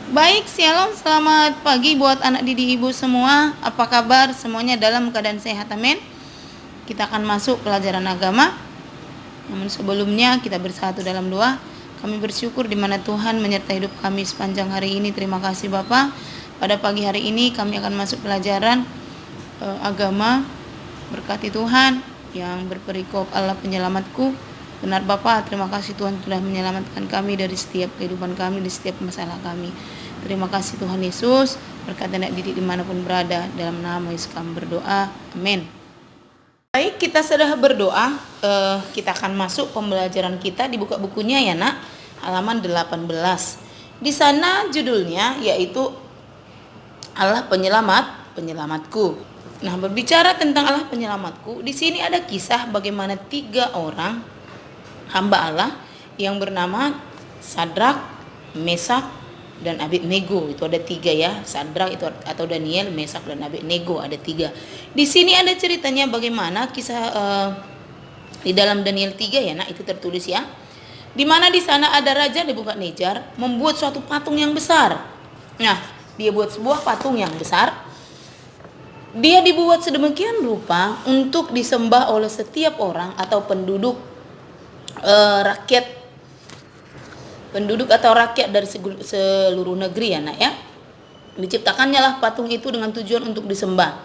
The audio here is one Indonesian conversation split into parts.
Baik, shalom, selamat pagi buat anak didik ibu semua. Apa kabar? Semuanya dalam keadaan sehat, amin. Kita akan masuk pelajaran agama. Namun sebelumnya kita bersatu dalam doa. Kami bersyukur di mana Tuhan menyertai hidup kami sepanjang hari ini. Terima kasih Bapa. Pada pagi hari ini kami akan masuk pelajaran agama. Berkati Tuhan yang berperikop Allah penyelamatku. Benar Bapak, terima kasih Tuhan telah menyelamatkan kami dari setiap kehidupan kami, dari setiap masalah kami. Terima kasih Tuhan Yesus, berkat anak didik dimanapun berada, dalam nama Yesus kami berdoa, amin. Baik, kita sudah berdoa, kita akan masuk pembelajaran kita. Dibuka bukunya ya nak, halaman 18. Di sana judulnya yaitu Allah penyelamatku. Nah, berbicara tentang Allah penyelamatku, di sini ada kisah bagaimana 3 orang hamba Allah yang bernama Sadrak, Mesak, dan Abednego. Itu ada 3 ya. Sadrak itu atau Daniel, Mesak, dan Abednego ada 3. Di sini ada ceritanya bagaimana kisah di dalam Daniel 3 ya. Nah, itu tertulis ya. Di mana di sana ada raja Nebukadnezar membuat suatu patung yang besar. Nah, dia buat sebuah patung yang besar. Dia dibuat sedemikian rupa untuk disembah oleh setiap orang atau penduduk rakyat dari seluruh negeri ya nak ya. Diciptakannya lah patung itu dengan tujuan untuk disembah.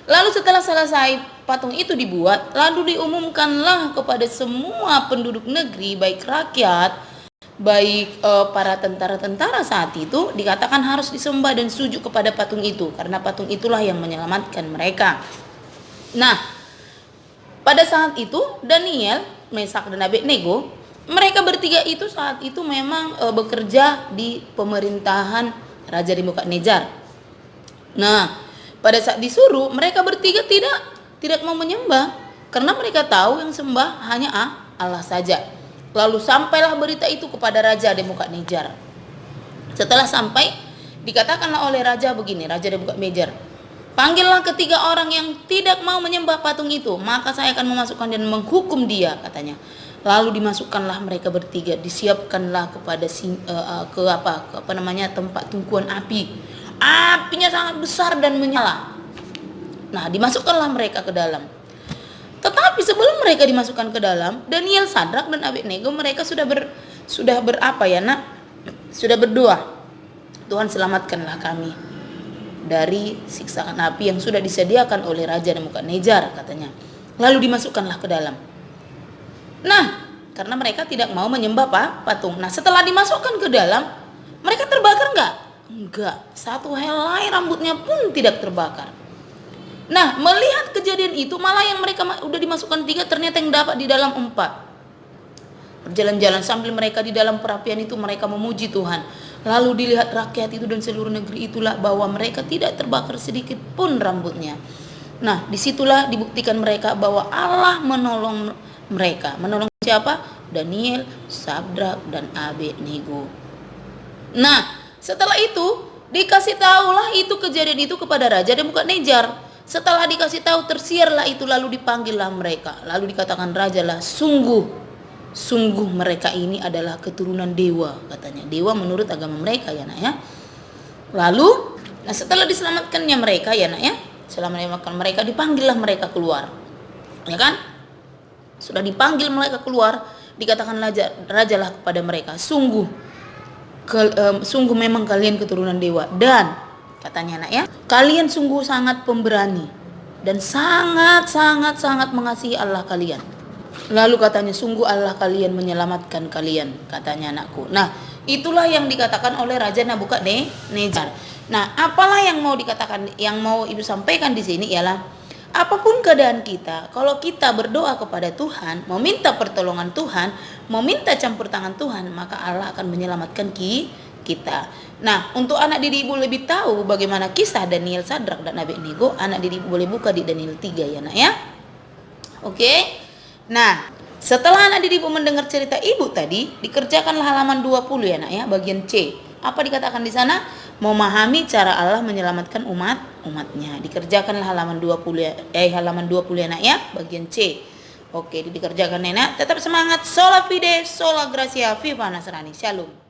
Lalu setelah selesai patung itu dibuat, lalu diumumkanlah kepada semua penduduk negeri, baik rakyat, baik para tentara-tentara saat itu, dikatakan harus disembah dan sujud kepada patung itu, karena patung itulah yang menyelamatkan mereka. Nah, pada saat itu Daniel, Mesak, dan Abednego, mereka bertiga itu saat itu memang bekerja di pemerintahan Raja Nebukadnezar. Nah, pada saat disuruh, mereka bertiga tidak mau menyembah, karena mereka tahu yang sembah hanya Allah saja. Lalu sampailah berita itu kepada Raja Nebukadnezar. Setelah sampai, dikatakanlah oleh Raja begini, Raja Nebukadnezar, panggillah ketiga orang yang tidak mau menyembah patung itu, maka saya akan memasukkan dan menghukum dia, katanya. Lalu dimasukkanlah mereka bertiga, disiapkanlah kepada tempat tungkuan api. Apinya sangat besar dan menyala. Nah, dimasukkanlah mereka ke dalam. Tetapi sebelum mereka dimasukkan ke dalam, Daniel, Sadrak, dan Abednego mereka sudah berdoa. Tuhan, selamatkanlah kami dari siksaan api yang sudah disediakan oleh Raja Nebukadnezar, katanya. Lalu dimasukkanlah ke dalam. Nah, karena mereka tidak mau menyembah patung. Nah, setelah dimasukkan ke dalam, mereka terbakar enggak? Enggak. Satu helai rambutnya pun tidak terbakar. Nah, melihat kejadian itu, malah yang mereka udah dimasukkan 3 ternyata yang dapat di dalam 4. Berjalan-jalan sambil mereka di dalam perapian itu, mereka memuji Tuhan. Lalu dilihat rakyat itu dan seluruh negeri itulah bahwa mereka tidak terbakar sedikit pun rambutnya. Nah, disitulah dibuktikan mereka bahwa Allah menolong mereka. Menolong siapa? Daniel, Sadrak, dan Abednego. Nah, setelah itu dikasih tahulah itu kejadian itu kepada Raja Nebukadnezar. Setelah dikasih tahu, tersiarlah itu, lalu dipanggillah mereka. Lalu dikatakan raja lah, sungguh mereka ini adalah keturunan dewa, katanya. Dewa menurut agama mereka ya nak ya. Lalu, nah setelah diselamatkannya mereka ya nak ya, selamatkan mereka, dipanggillah mereka keluar, ya kan? Sudah dipanggil mereka keluar, dikatakan raja lah kepada mereka, sungguh memang kalian keturunan dewa, dan katanya nak ya, kalian sungguh sangat pemberani dan sangat mengasihi Allah kalian. Lalu katanya, sungguh Allah kalian menyelamatkan kalian, katanya anakku. Nah, itulah yang dikatakan oleh Raja Nebukadnezar. Nah, apalah yang mau dikatakan, yang mau ibu sampaikan di sini ialah, apapun keadaan kita, kalau kita berdoa kepada Tuhan, meminta pertolongan Tuhan, meminta campur tangan Tuhan, maka Allah akan menyelamatkan kita. Nah, untuk anak didik ibu lebih tahu bagaimana kisah Daniel, Sadrak, dan Abednego, anak didik ibu boleh buka di Daniel 3 ya nak ya. Oke. Nah, setelah anak didik ibu mendengar cerita ibu tadi, dikerjakanlah halaman 20 ya nak ya, bagian C. Apa dikatakan di sana? Memahami cara Allah menyelamatkan umatnya. Dikerjakanlah halaman 20 ya nak ya, bagian C. Oke, dikerjakan nenek. Tetap semangat. Sola fide, sola gracia, viva Nasrani. Shalom.